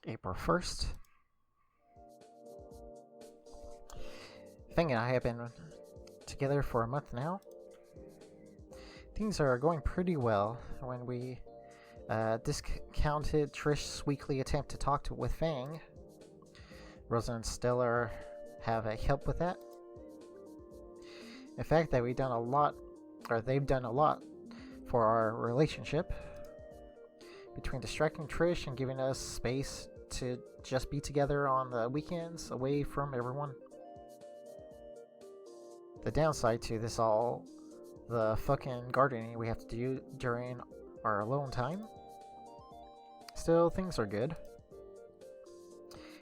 April 1st. Fang and I have been together for a month now. Things are going pretty well. When we discounted Trish's weekly attempt to talk with Fang, Rosa and Stellar have help with that. The fact that they've done a lot for our relationship, between distracting Trish and giving us space to just be together on the weekends away from everyone. The downside to this all, the fucking gardening we have to do during our alone time. Still, things are good.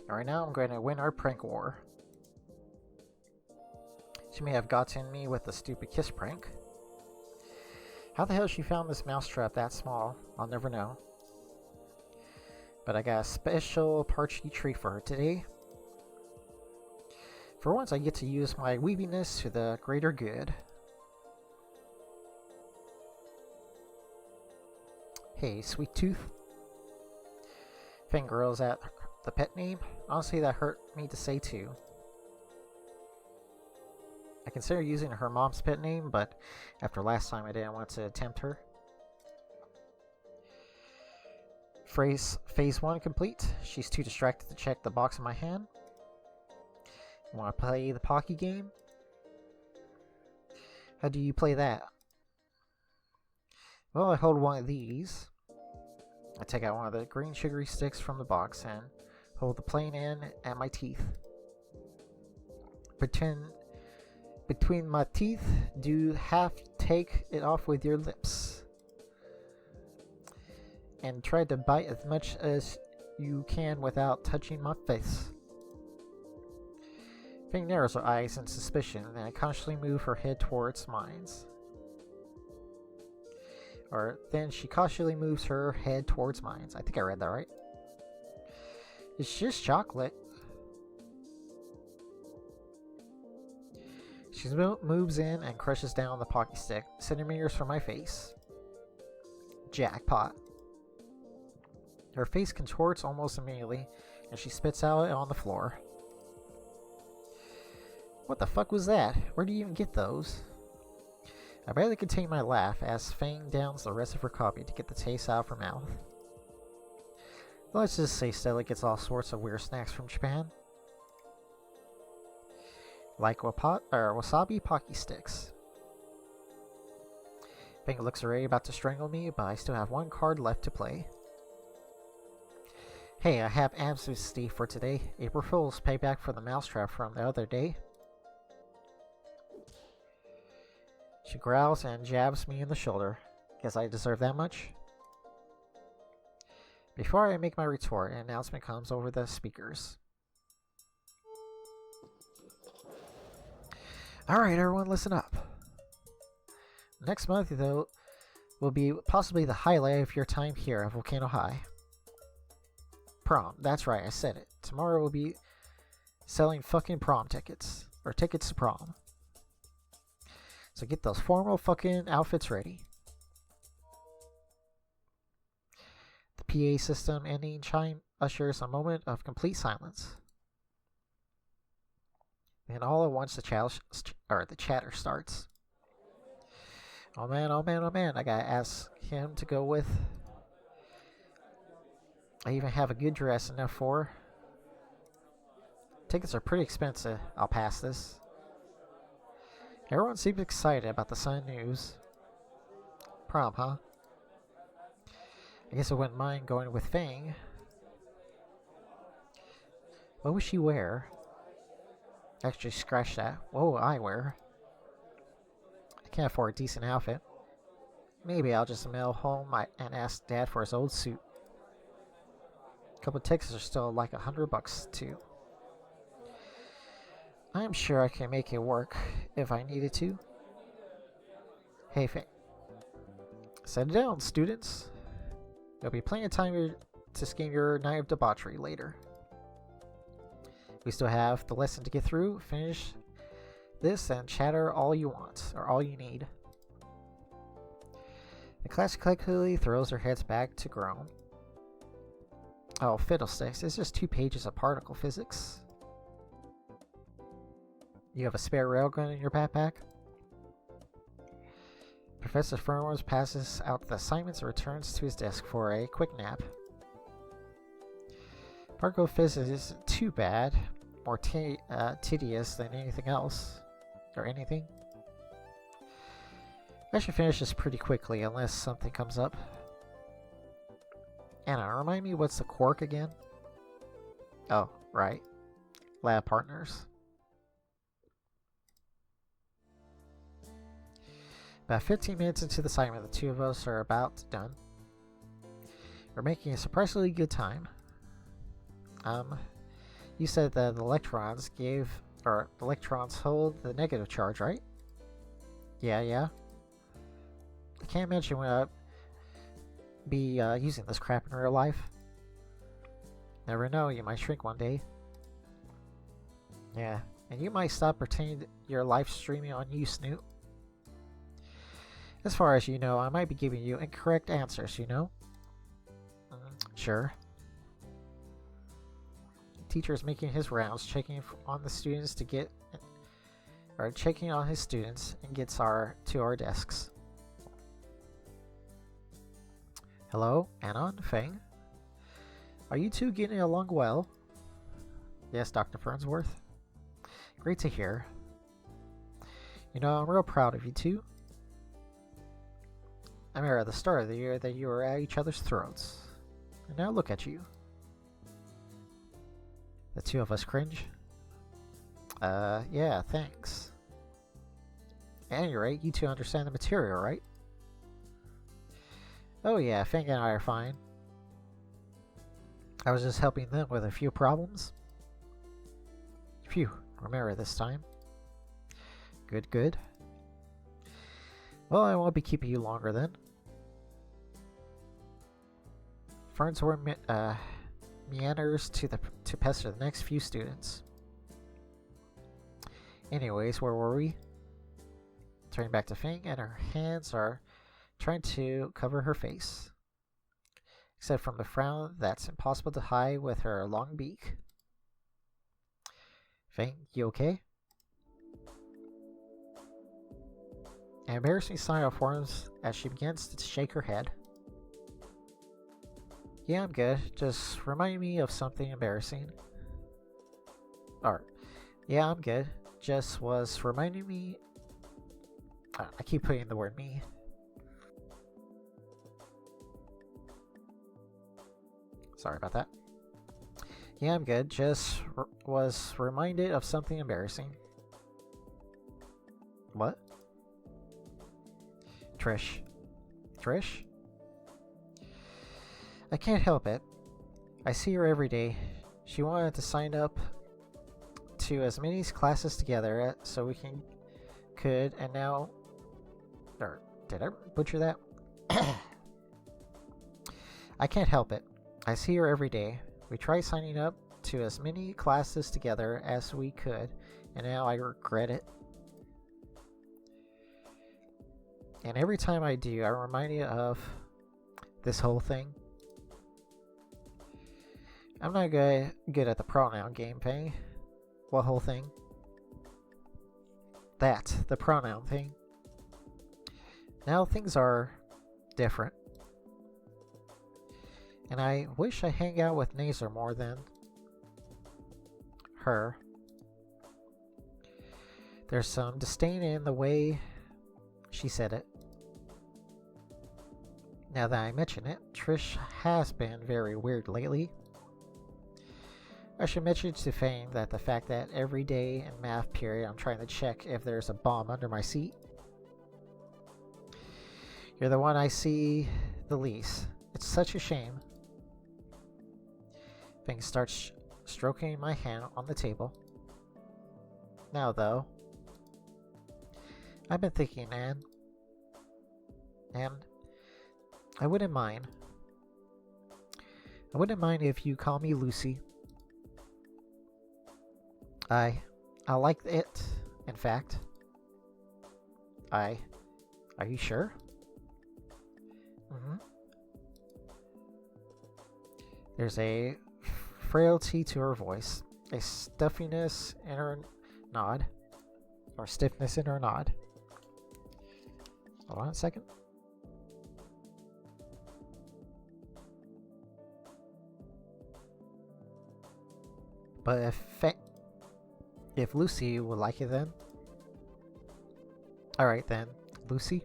And right now I'm going to win our prank war. She may have gotten me with a stupid kiss prank. How the hell she found this mousetrap that small, I'll never know. But I got a special parchy treat for her today. For once I get to use my weaviness to the greater good. Hey, Sweet Tooth. Fangirl's at the pet name. Honestly, that hurt me to say too. I considered using her mom's pet name, but after last time I didn't want to tempt her. Phase 1 complete. She's too distracted to check the box in my hand. Want to play the Pocky game? How do you play that? Well, I hold one of these. I take out one of the green sugary sticks from the box and hold the plain end at my teeth. Between my teeth, do half take it off with your lips. And try to bite as much as you can without touching my face. Fang narrows her eyes in suspicion, and I consciously move her head towards mine. Then she cautiously moves her head towards mine. I think I read that right. It's just chocolate. She moves in and crushes down the Pocky stick, centimeters from my face. Jackpot. Her face contorts almost immediately, and she spits out on the floor. What the fuck was that? Where do you even get those? I barely contain my laugh as Fang downs the rest of her coffee to get the taste out of her mouth. Let's just say Stella gets all sorts of weird snacks from Japan. Like wasabi Pocky sticks. Fang looks already about to strangle me, but I still have one card left to play. Hey, I have amnesty for today. April Fool's payback for the mousetrap from the other day. She growls and jabs me in the shoulder. Guess I deserve that much? Before I make my retort, an announcement comes over the speakers. Alright everyone, listen up. Next month, though, will be possibly the highlight of your time here at Volcano High. Prom. That's right, I said it. Tomorrow we'll be selling fucking prom tickets. Or tickets to prom. So get those formal fucking outfits ready. The PA system ending chime ushers a moment of complete silence. And all at once the chatter starts. Oh man, oh man, oh man, I gotta ask him to go with. I even have a good dress enough for. Tickets are pretty expensive. I'll pass this. Everyone seems excited about the Sun news. Prom, huh? I guess I wouldn't mind going with Fang. What would she wear? Actually, scratch that. What will I wear? I can't afford a decent outfit. Maybe I'll just mail home and ask Dad for his old suit. A couple of tickets are still like $100 too. I'm sure I can make it work if I needed to. Hey, Fang. Set it down, students. There'll be plenty of time to scheme your night of debauchery later. We still have the lesson to get through. Finish this and chatter all you want, or all you need. The class collectively throws their heads back to groan. Oh, fiddlesticks. It's just 2 pages of particle physics. You have a spare railgun in your backpack? Professor Fernworth passes out the assignments and returns to his desk for a quick nap. Particle physics isn't too bad. More tedious than anything else. Or anything. I should finish this pretty quickly unless something comes up. Anna, remind me what's the quark again? Oh, right. Lab partners. About 15 minutes into the assignment, the 2 of us are about done. We're making a surprisingly good time. You said that the electrons hold the negative charge, right? Yeah. I can't imagine when I'd be using this crap in real life. Never know, you might shrink one day. Yeah, and you might stop pretending your life streaming on you, Snoot. As far as you know, I might be giving you incorrect answers, you know? Sure. Teacher is making his rounds, checking on the students checking on his students and gets to our desks. Hello, Anon, Feng. Are you two getting along well? Yes, Dr. Farnsworth. Great to hear. You know, I'm real proud of you two. I remember at the start of the year that you were at each other's throats. And now look at you. The 2 of us cringe. Yeah, thanks. At any rate, you two understand the material, right? Oh yeah, Feng and I are fine. I was just helping them with a few problems. Phew, remember this time. Good. Well, I won't be keeping you longer then. Farnsworth meanders to pester the next few students. Anyways, where were we? Turning back to Feng, and her hands are trying to cover her face. Except from the frown that's impossible to hide with her long beak. Feng, you okay? An embarrassing smile forms as she begins to shake her head. Yeah, I'm good. Just remind me of something embarrassing. Yeah, I'm good. Just was reminding me... I keep putting the word me. Sorry about that. Yeah, I'm good. Just was reminded of something embarrassing. What? Trish. I can't help it. I see her every day. She wanted to sign up to as many classes together so we could, and now... did I butcher that? I can't help it. I see her every day. We tried signing up to as many classes together as we could, and now I regret it. And every time I do, I'm reminded of this whole thing. I'm not good at the pronoun game, Feng. What whole thing? The pronoun thing. Now things are different. And I wish I hang out with Nazar more than her. There's some disdain in the way she said it. Now that I mention it, Trish has been very weird lately. I should mention to Feng that the fact that every day in math period I'm trying to check if there's a bomb under my seat. You're the one I see the least. It's such a shame. Feng starts stroking my hand on the table. Now though, I've been thinking, Anne, and I wouldn't mind. I wouldn't mind if you call me Lucy. I like it, in fact. Are you sure? There's a frailty to her voice, a stuffiness in her nod, or stiffness in her nod. Hold on a second. But if Lucy would like it then. Alright then, Lucy.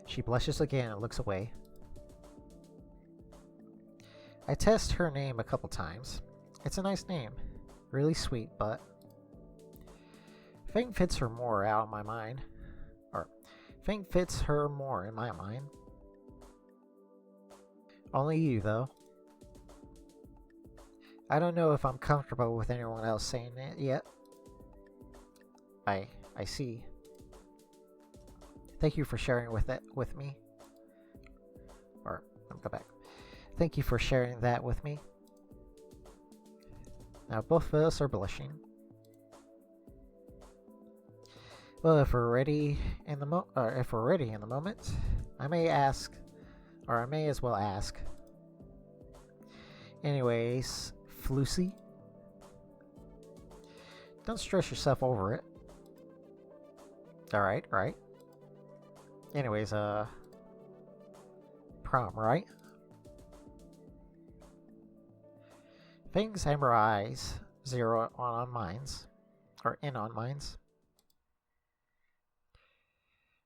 She blushes again and looks away. I test her name a couple times. It's a nice name. Really sweet, but Fang fits her more out of my mind. Or Fang fits her more in my mind. Only you, though. I don't know if I'm comfortable with anyone else saying it yet. I see. Thank you for sharing with me. Or let me go back. Thank you for sharing that with me. Now both of us are blushing. Well, if we're ready in the moment, I may as well ask. Anyways, Lucy, don't stress yourself over it. Alright, right. Anyways, prom, right? Fang's amber eyes zero on minds, or in on minds.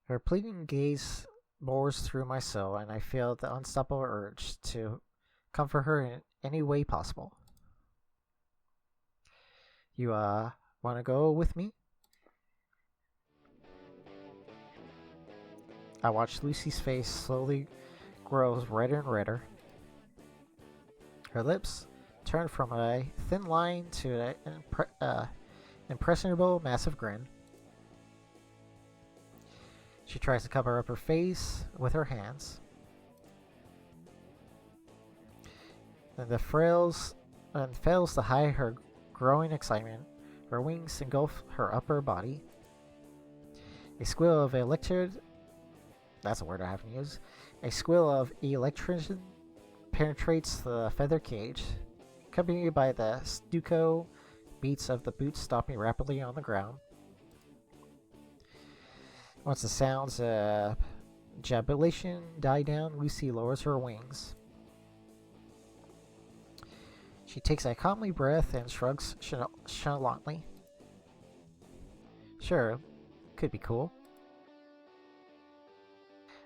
Her pleading gaze bores through my soul, and I feel the unstoppable urge to comfort her in any way possible. You, want to go with me? I watch Lucy's face slowly grow redder and redder. Her lips turn from a thin line to an impressionable, massive grin. She tries to cover up her face with her hands. Then fails to hide her growing excitement. Her wings engulf her upper body. A squeal of that's a word I haven't used. A squeal of electricity penetrates the feather cage, accompanied by the stucco beats of the boots stomping rapidly on the ground. Once the sounds of jubilation die down, Lucy lowers her wings. She takes a calmly breath and shrugs nonchalantly. Sure, could be cool.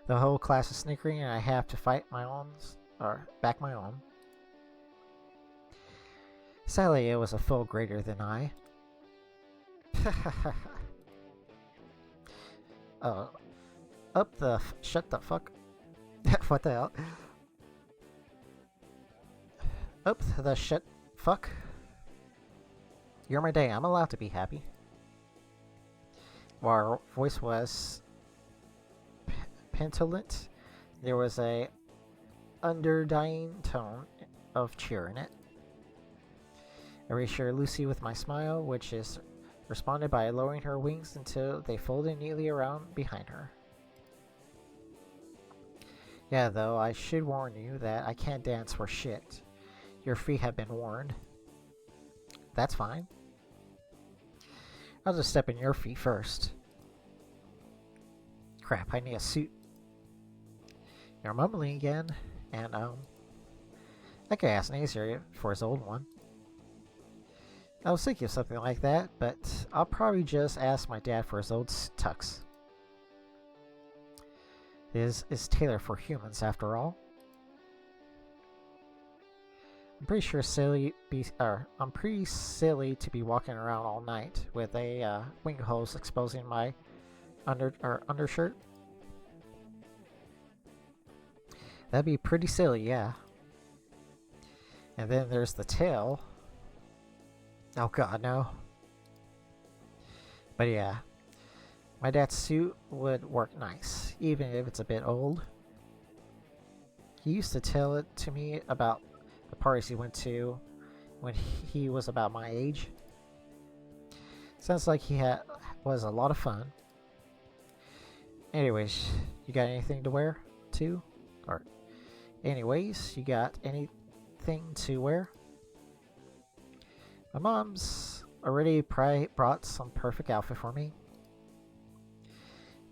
The whole class is snickering and I have to fight my own, or back my own. Sadly, it was a foe greater than I. Shut the fuck. What the hell? Up the shit fuck. You're my day, I'm allowed to be happy. While her voice was petulant, there was a underlying tone of cheer in it. I reassure Lucy with my smile, which is responded by lowering her wings until they folded neatly around behind her. Yeah, though, I should warn you that I can't dance for shit. Your feet have been warned. That's fine. I'll just step in your feet first. Crap, I need a suit. You're mumbling again, and I could ask Nazir for his old one. I was thinking of something like that, but I'll probably just ask my dad for his old tux. This is tailored for humans, after all. I'm pretty silly to be walking around all night with a wing hose exposing my undershirt. That'd be pretty silly, yeah. And then there's the tail. Oh god, no. But yeah, my dad's suit would work nice, even if it's a bit old. He used to tell it to me about the parties he went to when he was about my age. Sounds like was a lot of fun. Anyways, you got anything to wear too? Or Anyways, you got anything to wear? My mom's already brought some perfect outfit for me.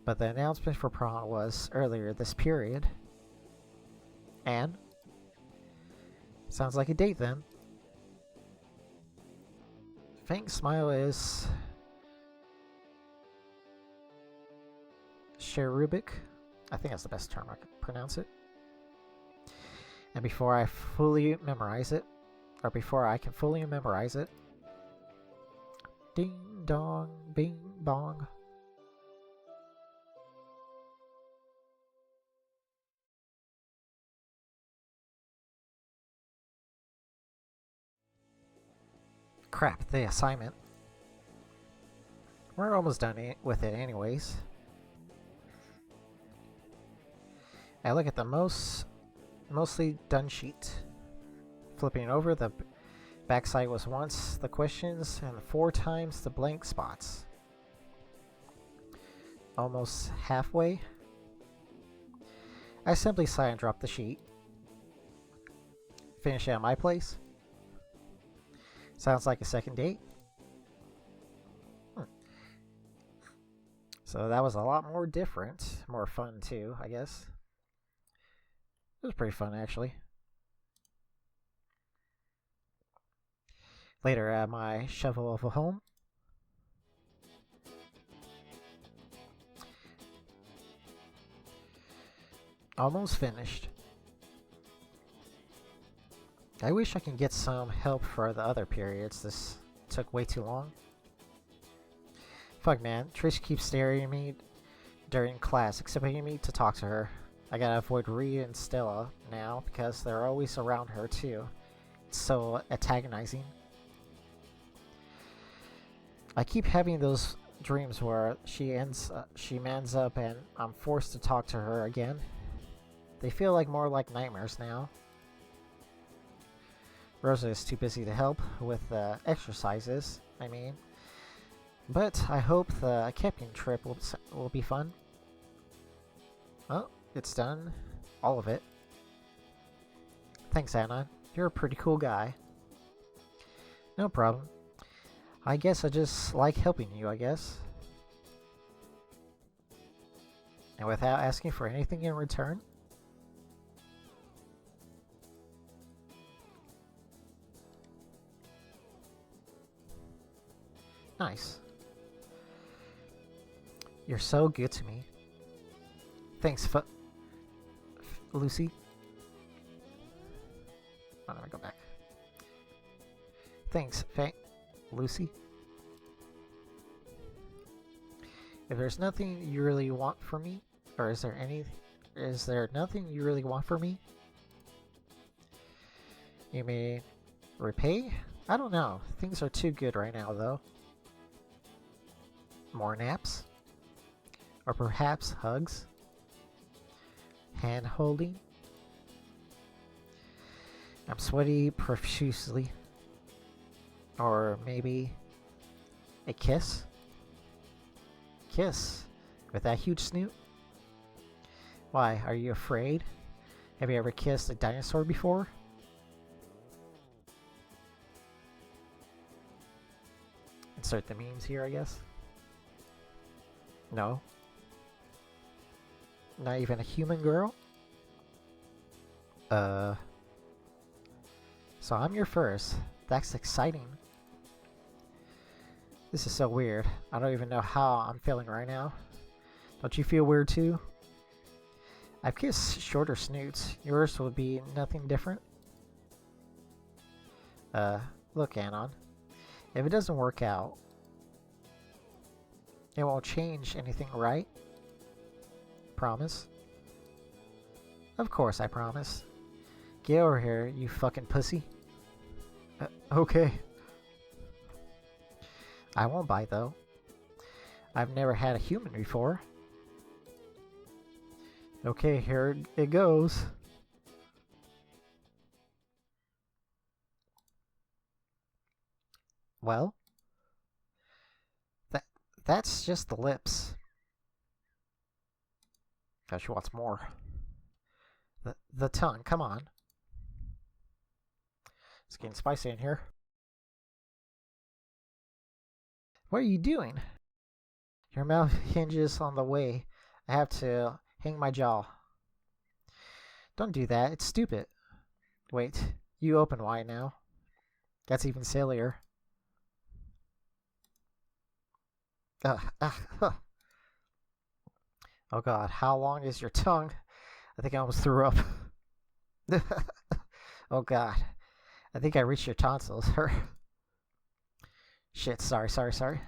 But the announcement for prom was earlier this period. And? Sounds like a date then. Fang's smile is cherubic. I think that's the best term I could pronounce it. And before I can fully memorize it, ding dong, bing bong. Crap, the assignment. We're almost done with it anyways. I look at the mostly done sheet. Flipping over, the backside was once the questions and 4 times the blank spots. Almost halfway. I simply sigh and drop the sheet. Finish at my place. Sounds like a second date. So that was a lot more different. More fun too, I guess. It was pretty fun actually. Later at my shovel of a home. Almost finished. I wish I could get some help for the other periods. This took way too long. Fuck man, Trish keeps staring at me during class, expecting me to talk to her. I gotta avoid Rhea and Stella now because they're always around her too. It's so antagonizing. I keep having those dreams where she mans up and I'm forced to talk to her again. They feel like more like nightmares now. Rosa is too busy to help with the exercises, but I hope the camping trip will be fun. Well, it's done. All of it. Thanks, Anon. You're a pretty cool guy. No problem. I guess I just like helping you, I guess. And without asking for anything in return? Nice. You're so good to me. Thanks, Lucy. Oh, let me go back. Thanks, Lucy. If there's nothing you really want from me, or is there nothing you really want from me? You mean repay? I don't know. Things are too good right now, though. More naps? Or perhaps hugs? Hand holding? I'm sweaty profusely. Or maybe a kiss? Kiss? With that huge snoot? Why, are you afraid? Have you ever kissed a dinosaur before? Insert the memes here, I guess. No. Not even a human girl? So I'm your first. That's exciting. This is so weird. I don't even know how I'm feeling right now. Don't you feel weird too? I've kissed shorter snoots. Yours would be nothing different? Look, Anon. If it doesn't work out, it won't change anything, right? Promise? Of course I promise. Get over here, you fucking pussy. Okay. I won't bite, though. I've never had a human before. Okay, here it goes. Well? That's just the lips. Now she wants more. The tongue, come on. It's getting spicy in here. What are you doing? Your mouth hinges on the way I have to hang my jaw. Don't do that, it's stupid. Wait, you open wide now. That's even sillier. Huh. Oh god, how long is your tongue? I think I almost threw up. Oh god, I think I reached your tonsils. Shit, sorry.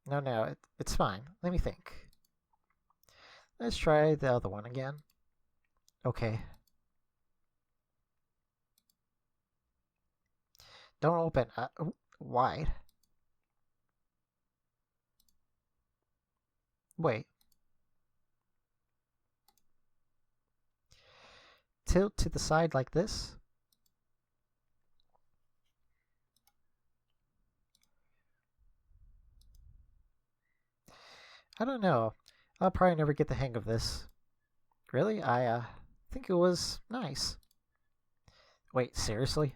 No, it's fine. Let me think. Let's try the other one again. Okay. Don't open wide. Wait. Tilt to the side like this. I don't know. I'll probably never get the hang of this. Really? I think it was nice. Wait, seriously?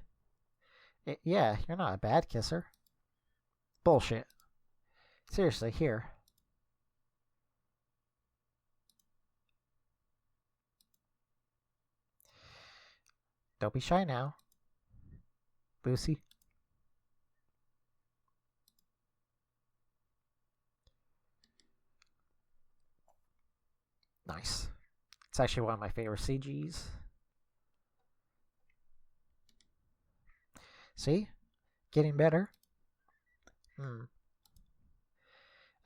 Yeah, you're not a bad kisser. Bullshit. Seriously, here. Don't be shy now. Lucy. Nice. It's actually one of my favorite CGs. See? Getting better.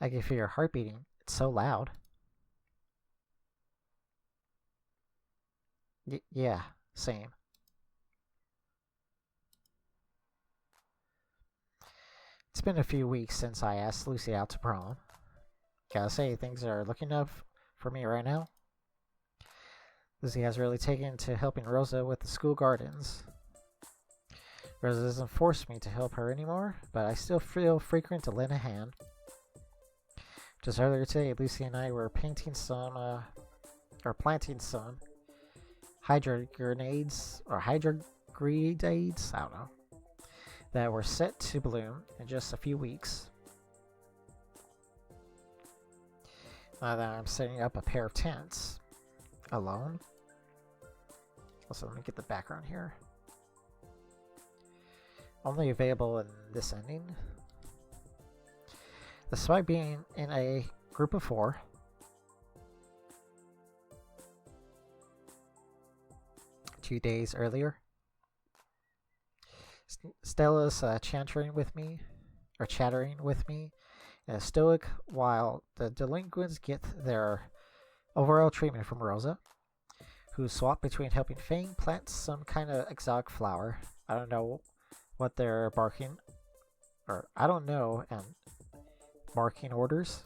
I can feel your heart beating. It's so loud. Yeah, same. It's been a few weeks since I asked Lucy out to prom. Gotta say, things are looking up for me right now. Lucy has really taken to helping Rosa with the school gardens. Rosa doesn't force me to help her anymore, but I still feel frequent to lend a hand. Just earlier today, Lucy and I were planting some hydro grenades, I don't know, that were set to bloom in just a few weeks. Now that I'm setting up a pair of tents alone. Also, let me get the background here. Only available in this ending. Despite being in a group of 4, two days earlier, Stella's chattering with me in a stoic while the delinquents get their overall treatment from Rosa, who swapped between helping Fang plant some kind of exotic flower. I don't know what they're barking, or I don't know, and barking orders.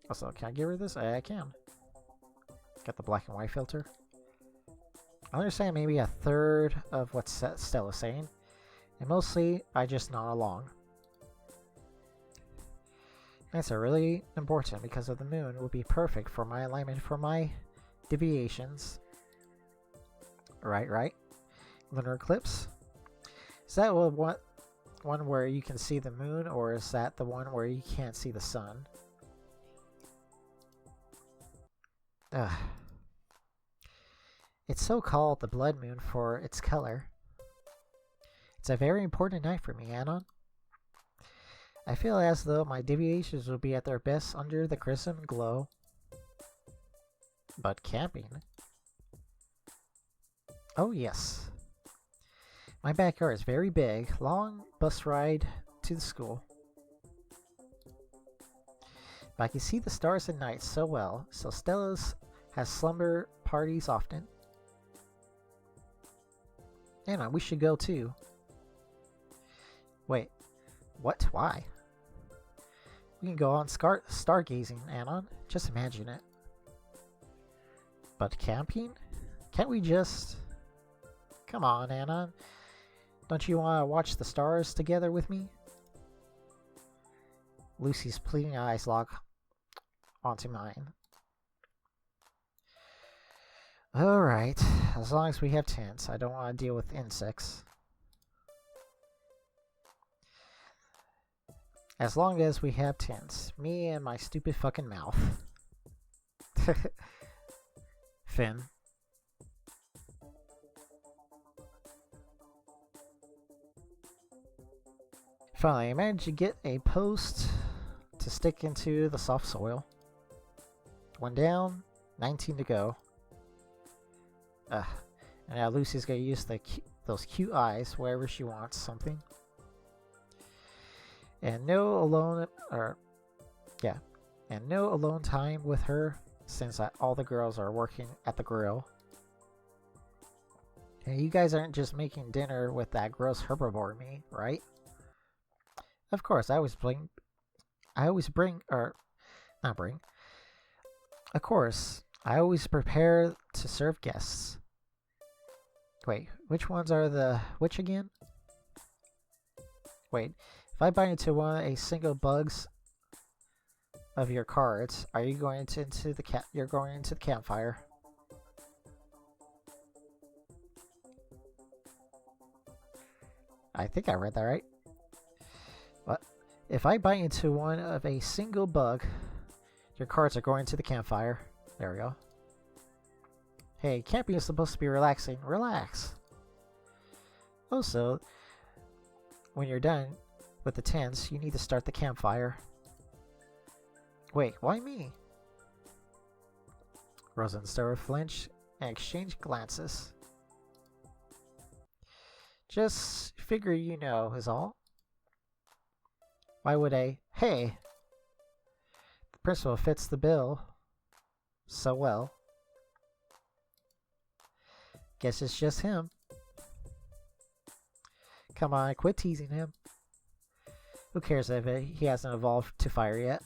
Also, can I get rid of this? I can. Got the black and white filter. I understand maybe a third of what Stella's saying, and mostly I just nod along. That's really important because of the moon will be perfect for my alignment for my deviations. Right. Lunar eclipse. Is that one where you can see the moon, or is that the one where you can't see the sun? Ugh. It's so called the blood moon for its color. It's a very important night for me, Anon. I feel as though my deviations will be at their best under the crimson glow. But camping? Oh yes. My backyard is very big, long bus ride to the school. But I can see the stars at night so well, so Stella's has slumber parties often. Anna, we should go too. Wait, what? Why? We can go on stargazing, Anon. Just imagine it. But camping? Can't we just... Come on, Anon. Don't you want to watch the stars together with me? Lucy's pleading eyes lock onto mine. Alright, as long as we have tents. I don't want to deal with insects. As long as we have tents. Me and my stupid fucking mouth. Finn. Finally, I managed to get a post to stick into the soft soil. One down, 19 to go. And now Lucy's gonna use those cute eyes wherever she wants something. And no alone time with her since all the girls are working at the grill. And you guys aren't just making dinner with that gross herbivore me, right? Of course, Of course, I always prepare to serve guests. Wait, which ones are which again? Wait, if I bite into a single bugs of your cards, are you going you're going into the campfire? I think I read that right. What? If I bite into one of a single bug, your cards are going to the campfire. There we go. Hey, camping is supposed to be relaxing. Relax. Also, when you're done with the tents, you need to start the campfire. Wait, why me? Rosa and Stella flinch and exchange glances. Just figure you know is all. Why would I? Hey! The principal fits the bill so well. Guess it's just him. Come on, quit teasing him. Who cares if he hasn't evolved to fire yet?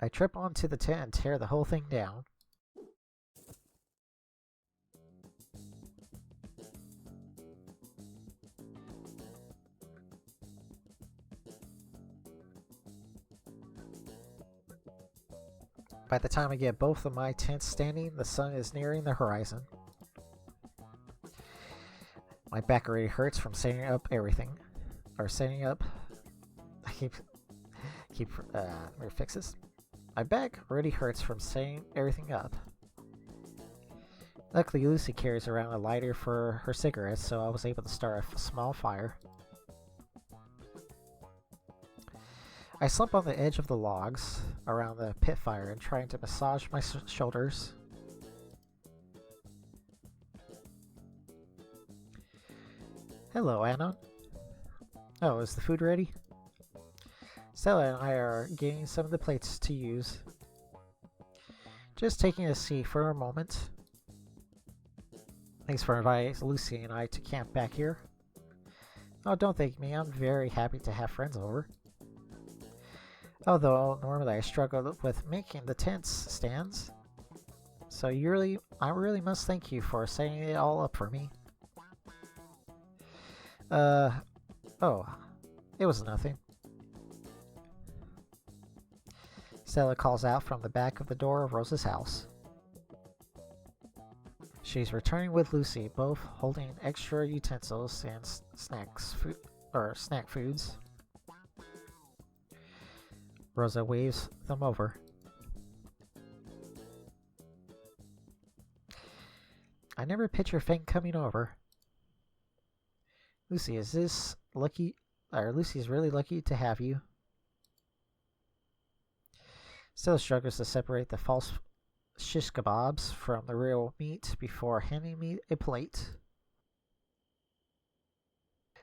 I trip onto the tent and tear the whole thing down. By the time I get both of my tents standing, the sun is nearing the horizon. My back already hurts from setting up everything. Or setting up... I keep... let me fix this. My back already hurts from setting everything up. Luckily, Lucy carries around a lighter for her cigarettes, so I was able to start a small fire. I slump on the edge of the logs around the pit fire and trying to massage my shoulders. Hello, Anon. Oh, is the food ready? Stella and I are getting some of the plates to use. Just taking a seat for a moment. Thanks for inviting Lucy and I to camp back here. Oh, don't thank me. I'm very happy to have friends over. Although normally I struggle with making the tent stands. So I really must thank you for setting it all up for me. Oh, it was nothing. Stella calls out from the back of the door of Rosa's house. She's returning with Lucy, both holding extra utensils and snack foods. Rosa waves them over. I never picture Fang coming over. Lucy, Lucy's really lucky to have you. Stella struggles to separate the false shish kebabs from the real meat before handing me a plate.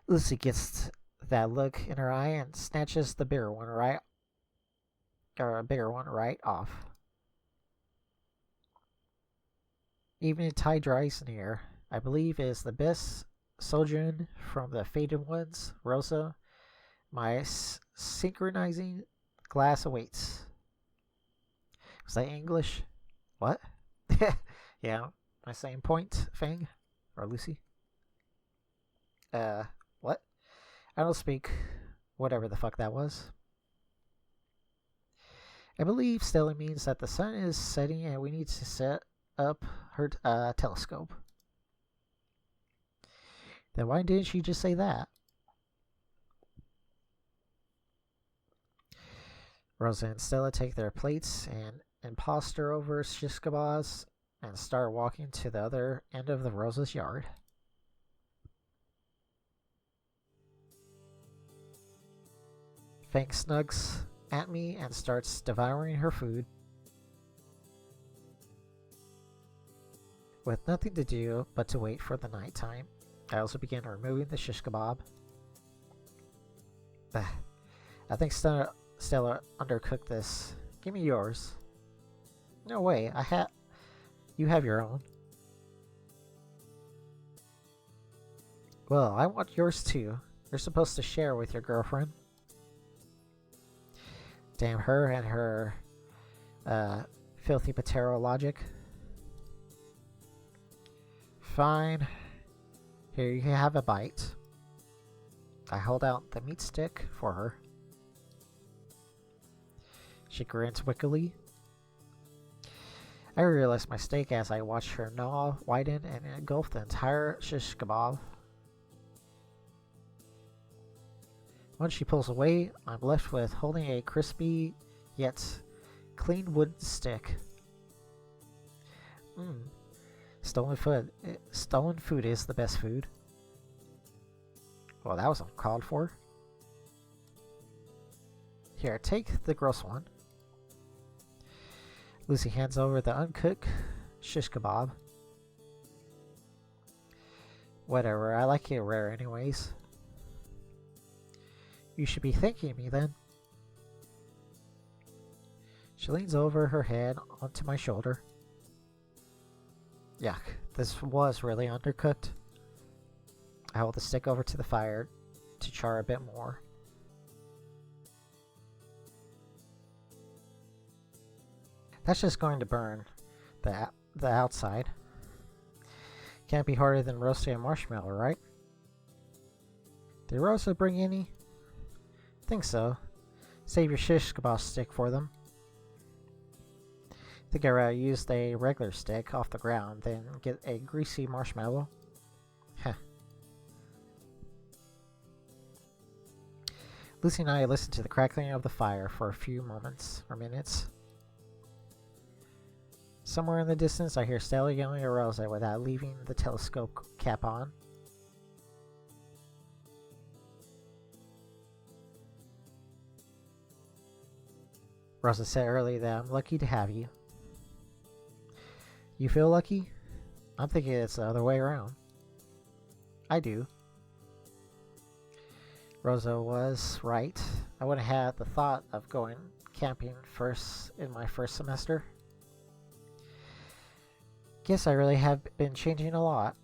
Lucy gets that look in her eye and snatches the bigger one right off. Evening tide dries near. I believe it is the best sojourn from the faded ones. Rosa, my synchronizing glass awaits. Was that English? What? Yeah, my same point, Fang? Or Lucy? What? I don't speak whatever the fuck that was. I believe Stella means that the sun is setting and we need to set up her telescope. Then why didn't she just say that? Rosa and Stella take their plates and imposter over shish kebabs and start walking to the other end of the Rosa's yard. Fang snugs at me and starts devouring her food. With nothing to do but to wait for the nighttime, I also began removing the shish kebab. I think Stella undercooked this. Give me yours. No way, you have your own. Well, I want yours too. You're supposed to share with your girlfriend. Damn her and her filthy potato logic. Fine. Here, you have a bite. I hold out the meat stick for her. She grins wickedly. I realize my mistake as I watch her gnaw, widen, and engulf the entire shish kebab. Once she pulls away, I'm left with holding a crispy yet clean wooden stick. Stolen food is the best food. Well, that was uncalled for. Here, take the gross one. Lucy hands over the uncooked shish kebab. Whatever, I like it rare anyways. You should be thanking me then. She leans over her head onto my shoulder. Yuck, this was really undercooked. I hold the stick over to the fire to char a bit more. That's just going to burn the outside. Can't be harder than roasting a marshmallow, right? Did Rosa bring any? Think so. Save your shish kebab stick for them. Think I used a regular stick off the ground, then get a greasy marshmallow. Heh. Lucy and I listened to the crackling of the fire for a few moments or minutes. Somewhere in the distance, I hear Stella yelling at Rosa without leaving the telescope cap on. Rosa said earlier that I'm lucky to have you. You feel lucky? I'm thinking it's the other way around. I do. Rosa was right. I wouldn't have the thought of going camping in my first semester. Guess I really have been changing a lot.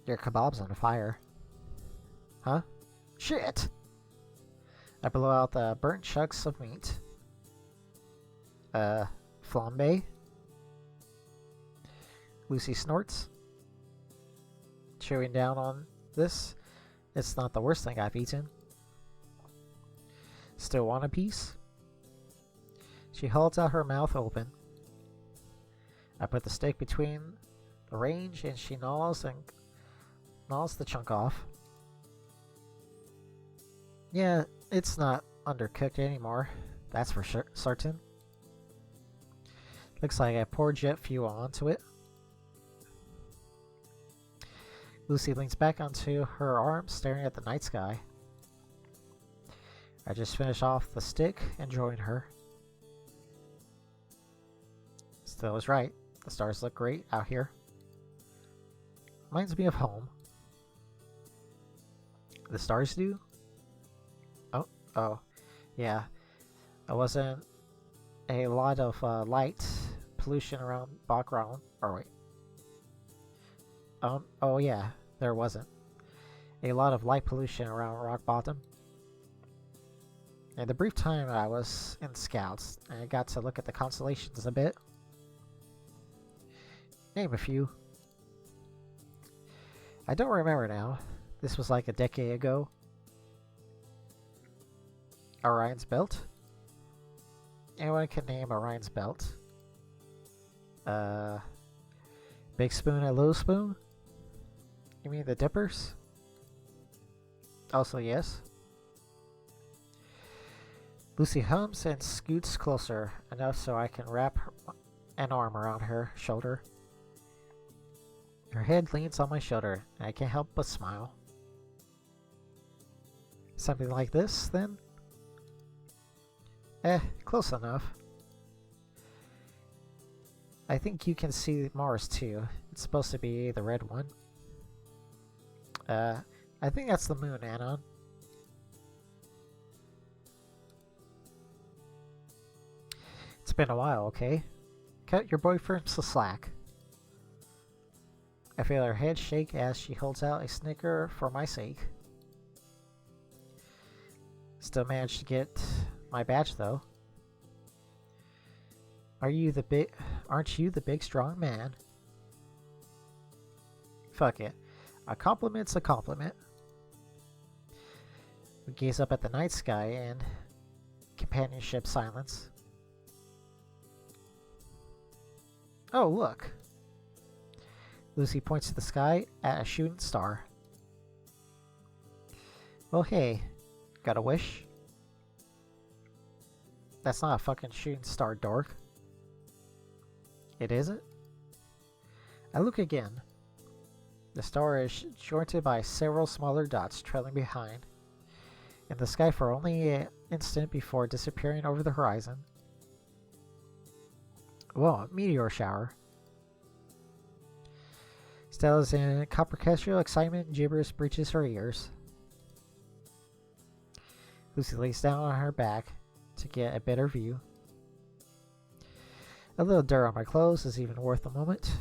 Your kebab's on fire. Huh? Shit! I blow out the burnt chunks of meat. Flambe? Lucy snorts. Chewing down on this. It's not the worst thing I've eaten. Still want a piece? She holds out her mouth open. I put the steak between the range and she gnaws the chunk off. Yeah, it's not undercooked anymore. That's for certain. Looks like I poured jet fuel onto it. Lucy leans back onto her arm, staring at the night sky. I just finished off the stick and join her. Still was right. The stars look great out here. Reminds me of home. The stars do? Oh, yeah. It wasn't a lot of light pollution around background. Or wait. Oh yeah, there wasn't. A lot of light pollution around rock bottom. In the brief time I was in Scouts, I got to look at the constellations a bit. Name a few. I don't remember now. This was like a decade ago. Orion's Belt, Anyone can name Orion's belt. Big spoon and little spoon? You mean the dippers? Also yes. Lucy hums and scoots closer, enough so I can wrap an arm around her shoulder. Her head leans on my shoulder, and I can't help but smile. Something like this, then? Close enough. I think you can see Mars too. It's supposed to be the red one. I think that's the moon, Anon. It's been a while, okay? Cut your boyfriend some slack. I feel her head shake as she holds out a Snicker for my sake. Still managed to get my badge though. Aren't you the big strong man? Fuck it. A compliment's a compliment. We gaze up at the night sky in companionship silence. Oh, look. Lucy points to the sky at a shooting star. Well, hey, got a wish? That's not a fucking shooting star, dork. It isn't? I look again. The star is jointed by several smaller dots trailing behind, in the sky for only an instant before disappearing over the horizon. Whoa, meteor shower. Stella's in comprehensive excitement and gibberish breaches her ears. Lucy lays down on her back to get a better view. A little dirt on my clothes is even worth a moment.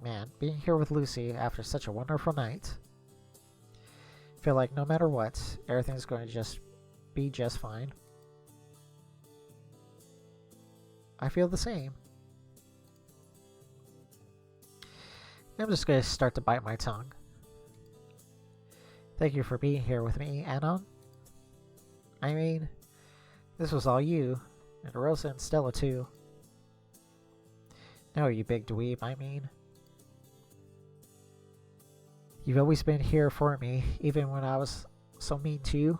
Man, being here with Lucy after such a wonderful night. Feel like no matter what, everything's going to be just fine. I feel the same. I'm just going to start to bite my tongue. Thank you for being here with me, Anon. I mean, this was all you, and Rosa and Stella too. No, you big dweeb, I mean. You've always been here for me, even when I was so mean to you.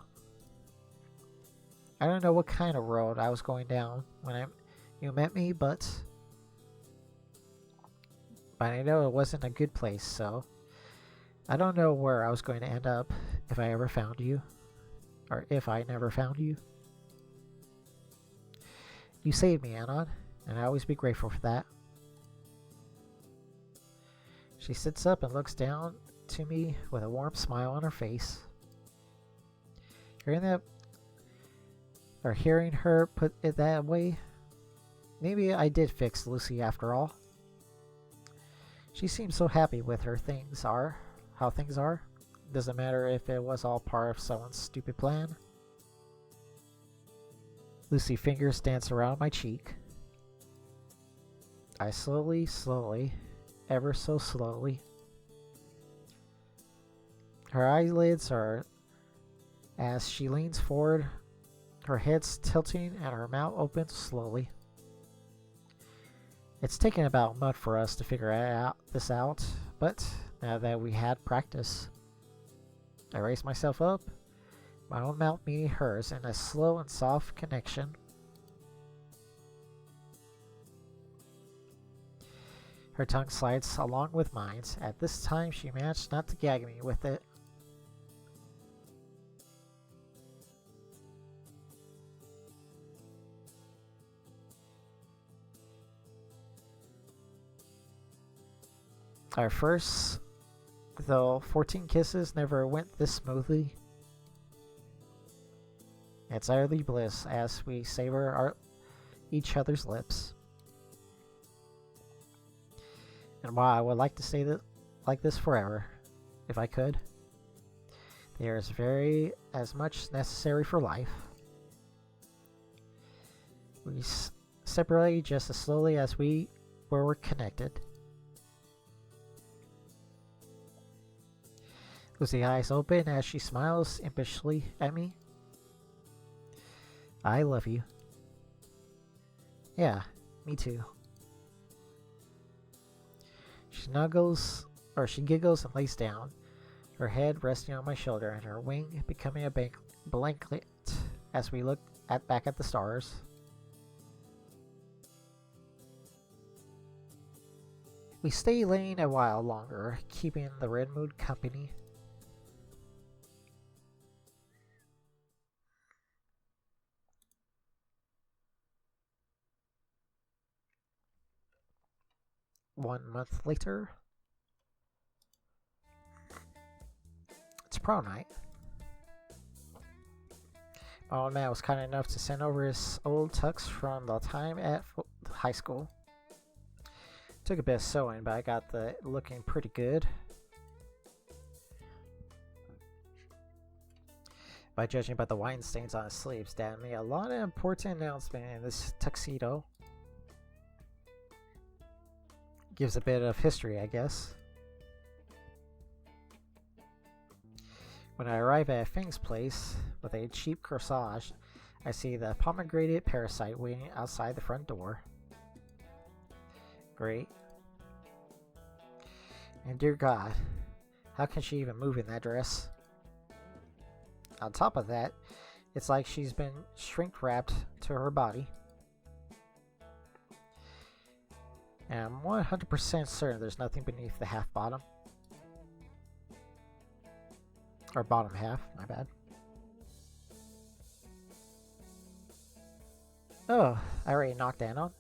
I don't know what kind of road I was going down when you met me, but I know it wasn't a good place, so I don't know where I was going to end up if I ever found you, or if I never found you. You saved me, Anon, and I'll always be grateful for that. She sits up and looks down to me with a warm smile on her face. Hearing her put it that way, maybe I did fix Lucy after all. She seems so happy with how things are. Doesn't matter if it was all part of someone's stupid plan. Lucy's fingers dance around my cheek. I slowly, ever so slowly. Her eyelids are as she leans forward, her head's tilting and her mouth opens slowly. It's taken about a month for us to figure this out, but now that we had practice, I raised myself up, my own mouth meeting hers in a slow and soft connection. Her tongue slides along with mine. At this time, she managed not to gag me with it. Our first, though, 14 kisses never went this smoothly. It's utterly bliss as we savor each other's lips. And while I would like to stay like this forever, if I could, there is as much necessary for life. We separate just as slowly as we were connected. Lucy's eyes open as she smiles impishly at me. I love you. Yeah, me too. She giggles and lays down, her head resting on my shoulder and her wing becoming a blanket as we look back at the stars. We stay laying a while longer, keeping the red moon company. One month later, it's prom night. My old man was kind enough to send over his old tux from the time at high school. Took a bit of sewing, but I got the looking pretty good. By judging by the wine stains on his sleeves, Dad made a lot of important announcement in this tuxedo. Gives a bit of history, I guess. When I arrive at Fang's place with a cheap corsage, I see the pomegranate parasite waiting outside the front door. Great. And dear God, how can she even move in that dress? On top of that, it's like she's been shrink wrapped to her body. And I'm 100% certain there's nothing beneath the half bottom. Or bottom half, my bad. Oh, I already knocked Anon.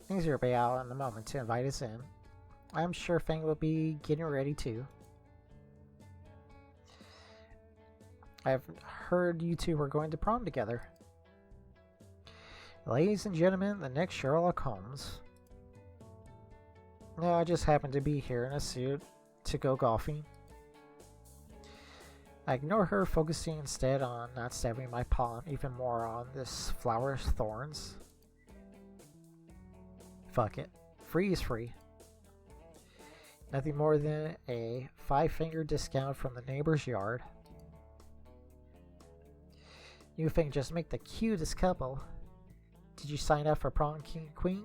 Things will be out in a moment to invite us in. I'm sure Fang will be getting ready too. I've heard you two were going to prom together. Ladies and gentlemen, the next Sherlock Holmes. No, I just happened to be here in a suit to go golfing. I ignore her, focusing instead on not stabbing my palm even more on this flower's thorns. Fuck it. Free is free. Nothing more than a 5-finger discount from the neighbor's yard. You think just make the cutest couple. Did you sign up for prom king queen?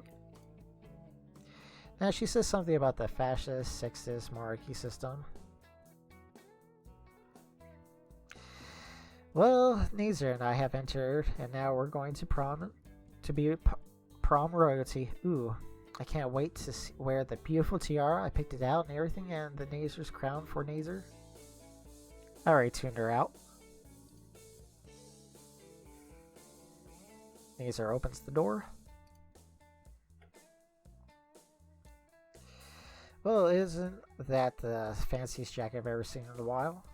Now she says something about the fascist, sexist monarchy system. Well, Nazer and I have entered, and now we're going to prom to be prom royalty. Ooh, I can't wait to wear the beautiful tiara. I picked it out and everything, and the Nazer's crown for Nazer. I already tuned her out. Nazer opens the door. Well, isn't that the fanciest jacket I've ever seen in a while?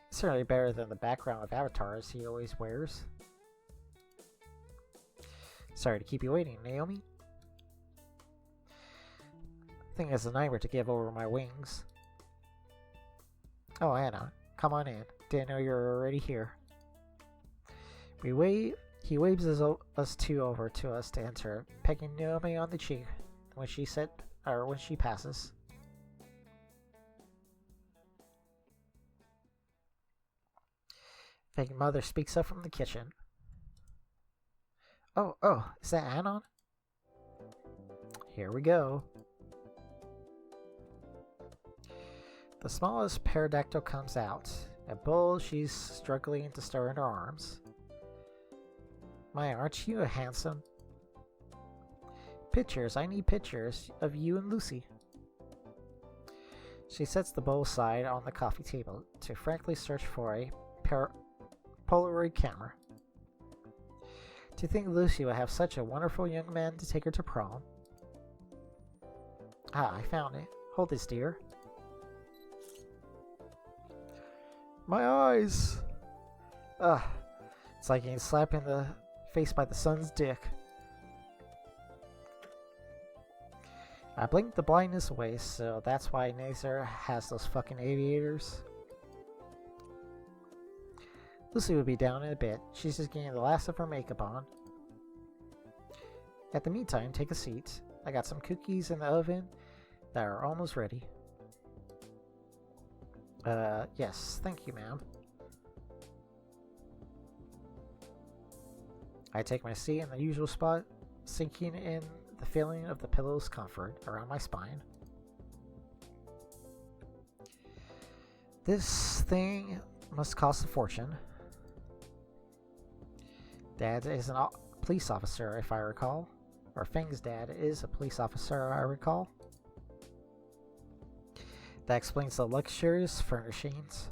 It's certainly better than the background of avatars he always wears. Sorry to keep you waiting, Naomi. I think it's a nightmare to give over my wings. Oh, Anna, come on in. Didn't know you were already here. He waves us two over to us to enter, pecking Naomi on the cheek when she passes. Fake mother speaks up from the kitchen. Oh, is that Anon? Here we go. The smallest pterodactyl comes out. A bull she's struggling to stir in her arms. My, aren't you handsome? Pictures, I need pictures of you and Lucy. She sets the bowl aside on the coffee table to frankly search for a Polaroid camera. Do you think Lucy would have such a wonderful young man to take her to prom? Ah, I found it. Hold this, dear. My eyes! Ah, it's like getting slapped in the face by the sun's dick. I blinked the blindness away, so that's why Nazer has those fucking aviators. Lucy will be down in a bit. She's just getting the last of her makeup on. At the meantime, take a seat. I got some cookies in the oven that are almost ready. Yes, thank you, ma'am. I take my seat in the usual spot, sinking in the feeling of the pillow's comfort around my spine. This thing must cost a fortune. Dad is a police officer, if I recall. Or Feng's dad is a police officer, I recall. That explains the luxurious furnishings.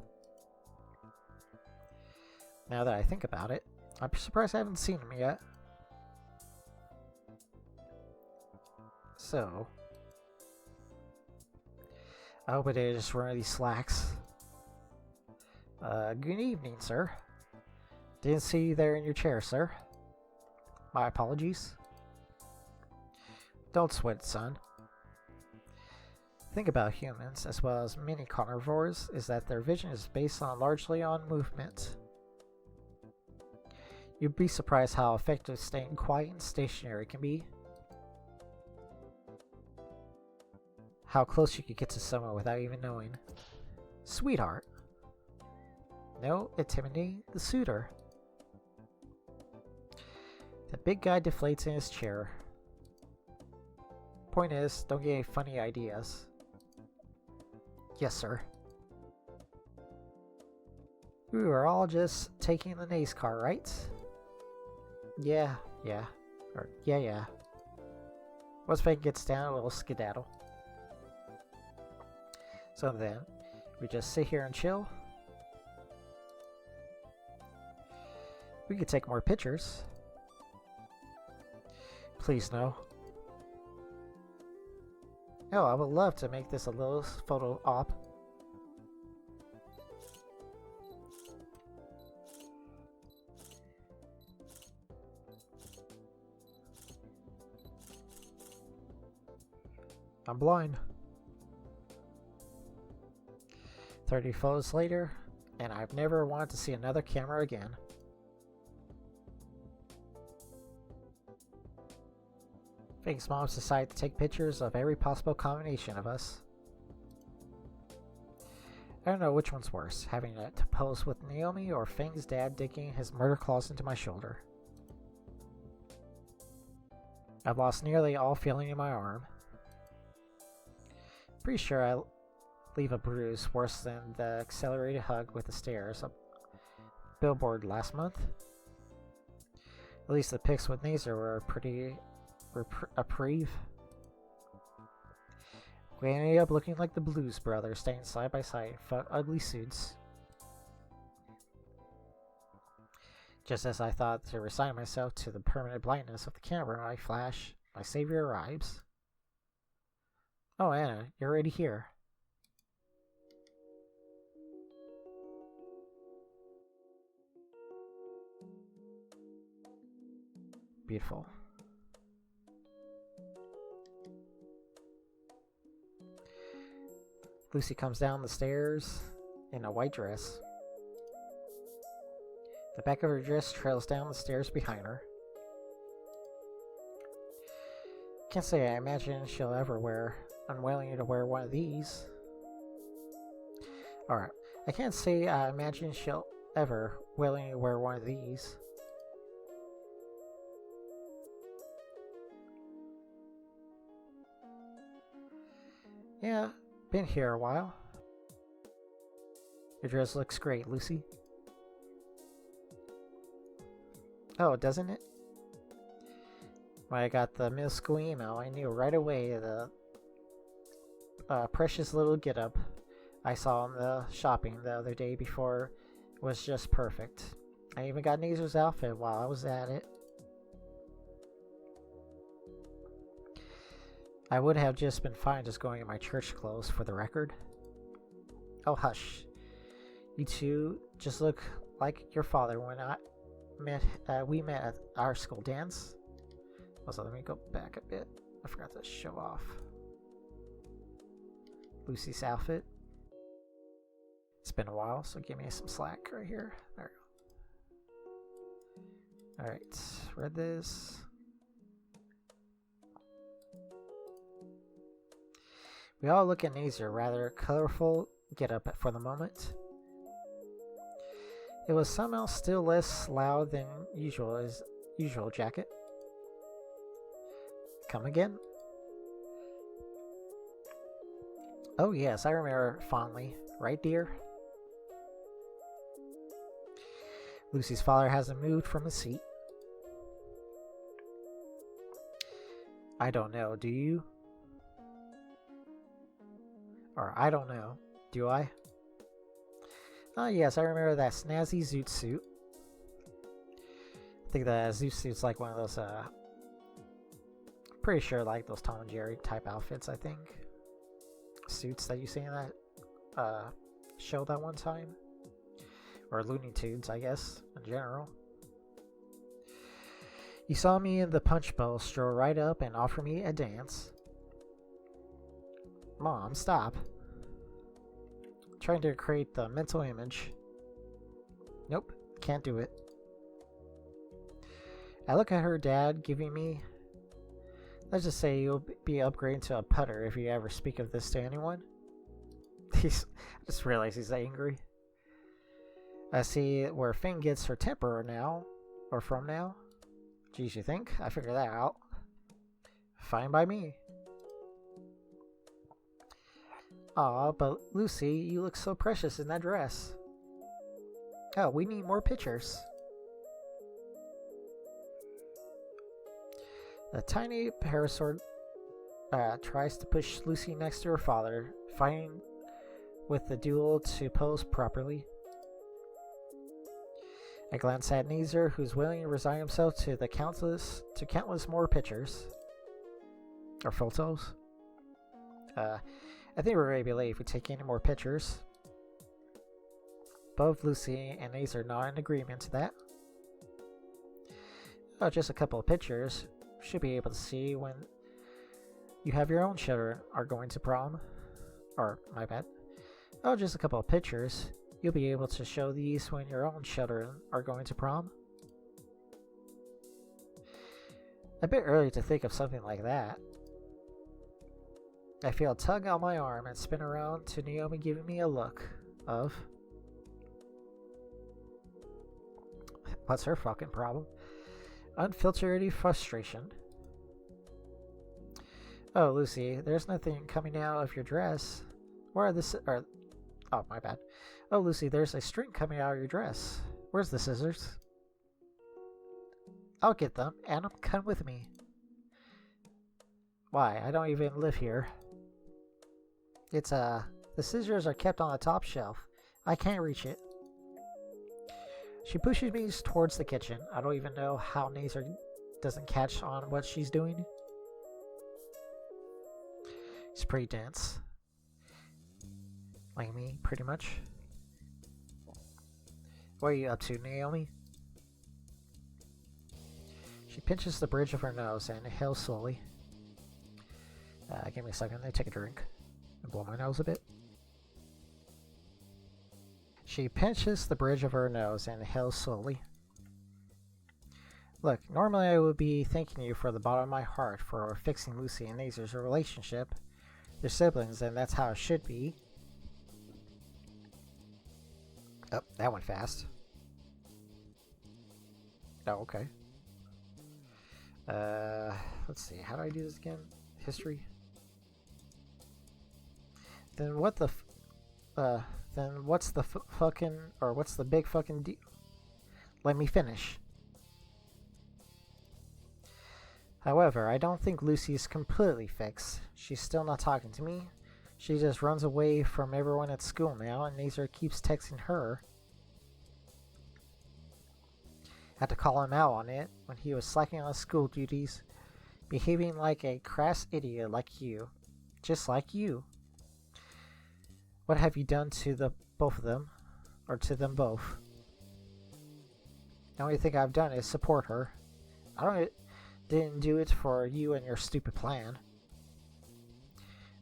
Now that I think about it, I'm surprised I haven't seen him yet. So, I hope I didn't just run these slacks. Good evening, sir. Didn't see you there in your chair, sir. My apologies. Don't sweat it, son. The thing about humans, as well as many carnivores, is that their vision is based largely on movement. You'd be surprised how effective staying quiet and stationary can be. How close you could get to someone without even knowing. Sweetheart. No, intimidating the suitor. The big guy deflates in his chair. Point is, don't get any funny ideas. Yes, sir. We were all just taking the Nace car, right? Yeah. Or, yeah. Once Fang gets down, we'll skedaddle. So then, we just sit here and chill. We could take more pictures. Please, no. Oh, I would love to make this a little photo op. I'm blind. 30 photos later, and I've never wanted to see another camera again. Fang's moms decided to take pictures of every possible combination of us. I don't know which one's worse, having to pose with Naomi or Fang's dad digging his murder claws into my shoulder. I've lost nearly all feeling in my arm. Pretty sure I leave a bruise worse than the accelerated hug with the stairs up billboard last month. At least the pics with Nazer were pretty reprieve. We ended up looking like the Blues Brothers, staying side by side in ugly suits. Just as I thought to resign myself to the permanent blindness of the camera, I flash, my savior arrives. Oh, Anna, you're already here. Beautiful. Lucy comes down the stairs in a white dress. The back of her dress trails down the stairs behind her. Can't say I imagine she'll ever wear. Unwilling to wear one of these. Alright, I can't say I imagine she'll ever willingly wear one of these. Yeah, been here a while. Your dress looks great, Lucy. Oh, doesn't it? When I got the middle school email, I knew right away the precious little get-up I saw in the shopping the other day before was just perfect. I even got Nazer's outfit while I was at it. I would have just been fine just going in my church clothes, for the record. Oh, hush. You two just look like your father when we met at our school dance. Also, let me go back a bit. I forgot to show off Lucy's outfit. It's been a while, so give me some slack right here. There we go. Alright, read this. We all look at Nazer, rather colorful get-up for the moment. It was somehow still less loud than usual, as usual jacket. Come again? Oh yes, I remember fondly. Right, dear? Lucy's father hasn't moved from his seat. I don't know, do you? Or I don't know, do I? Oh yes, I remember that snazzy zoot suit. I think the zoot suit's like one of those, pretty sure like those Tom and Jerry type outfits, I think. Suits that you see in that, show that one time. Or Looney Tunes, I guess, in general. You saw me in the punch bowl stroll right up and offer me a dance. Mom, stop. I'm trying to create the mental image. Nope, can't do it. I look at her dad giving me... Let's just say you'll be upgrading to a putter if you ever speak of this to anyone. I just realized he's angry. I see where Finn gets her temper now, or from now. Geez, you think? I figured that out. Fine by me. Aw, but Lucy, you look so precious in that dress. Oh, we need more pictures. A tiny parasaur tries to push Lucy next to her father, fighting with the duel to pose properly. I glance at Neezer, who's willing to resign himself to countless more pictures. Or photos. I think we're ready to be late if we take any more pictures. Both Lucy and Neezer nod in agreement to that. Oh, just a couple of pictures. Should be able to see when you have your own children are going to prom. Or, my bad. Oh, just a couple of pictures. You'll be able to show these when your own children are going to prom. A bit early to think of something like that. I feel a tug on my arm and spin around to Naomi giving me a look of... What's her fucking problem? Unfiltered frustration. Oh, Lucy, there's nothing coming out of your dress. Where are the oh, my bad. Oh, Lucy, there's a string coming out of your dress. Where's the scissors? I'll get them. Anon, come with me. Why? I don't even live here. It's, the scissors are kept on the top shelf. I can't reach it. She pushes me towards the kitchen. I don't even know how Neezer doesn't catch on what she's doing. She's pretty dense. Like me, pretty much. What are you up to, Naomi? She pinches the bridge of her nose and inhales slowly. Give me a second. Let me take a drink and blow my nose a bit. She pinches the bridge of her nose and inhales slowly. Look, normally I would be thanking you for the bottom of my heart for fixing Lucy and Neezer's relationship. They're siblings, and that's how it should be. Oh, that went fast. Oh, okay. Let's see. How do I do this again? History. Then what the then what's the fucking, or what's the big fucking deal? Let me finish. However, I don't think Lucy's completely fixed. She's still not talking to me. She just runs away from everyone at school now, and Neezer keeps texting her. Had to call him out on it when he was slacking on his school duties, behaving like a crass idiot like you. Just like you. What have you done to the both of them? Or to them both? The only thing I've done is support her. Didn't do it for you and your stupid plan.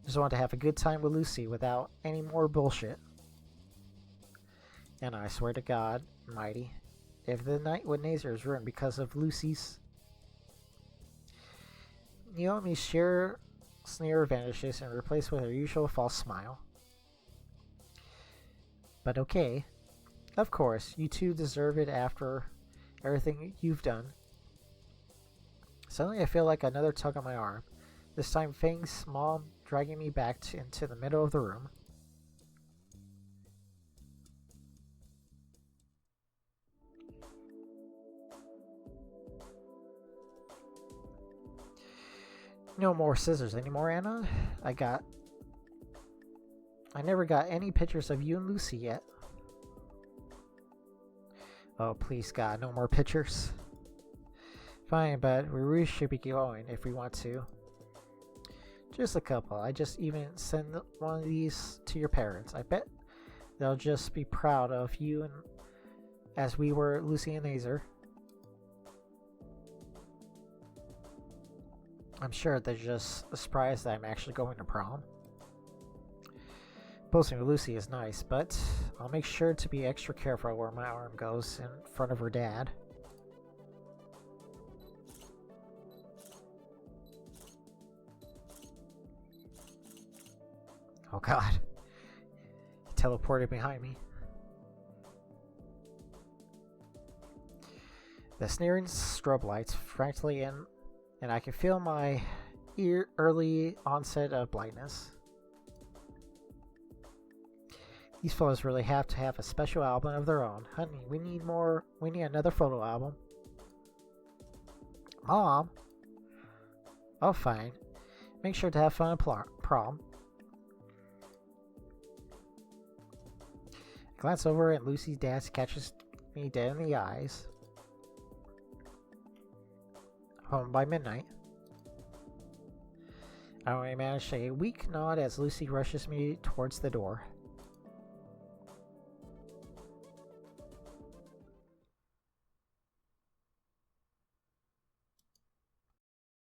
Just wanted to have a good time with Lucy without any more bullshit. And I swear to God, mighty, if the night with Neezer is ruined because of Lucy's... Naomi's sheer sneer vanishes and replaced with her usual false smile. But okay. Of course, you two deserve it after everything you've done. Suddenly I feel like another tug on my arm. This time Fang's mom dragging me back into the middle of the room. No more scissors anymore, Anon. I never got any pictures of you and Lucy yet. Oh, please God, no more pictures. Fine, but we really should be going if we want to. Just a couple. I just even send one of these to your parents. I bet they'll just be proud of you and as we were Lucy and Azer. I'm sure they're just surprised that I'm actually going to prom. Posing with Lucy is nice, but I'll make sure to be extra careful where my arm goes in front of her dad. Oh God. He teleported behind me. The sneering strobe lights fractally in, and I can feel my early onset of blindness. These photos really have to have a special album of their own. Honey, we need another photo album. Mom? Oh, fine. Make sure to have fun at prom. I glance over and Lucy's dad catches me dead in the eyes. Home by midnight. I only manage a weak nod as Lucy rushes me towards the door.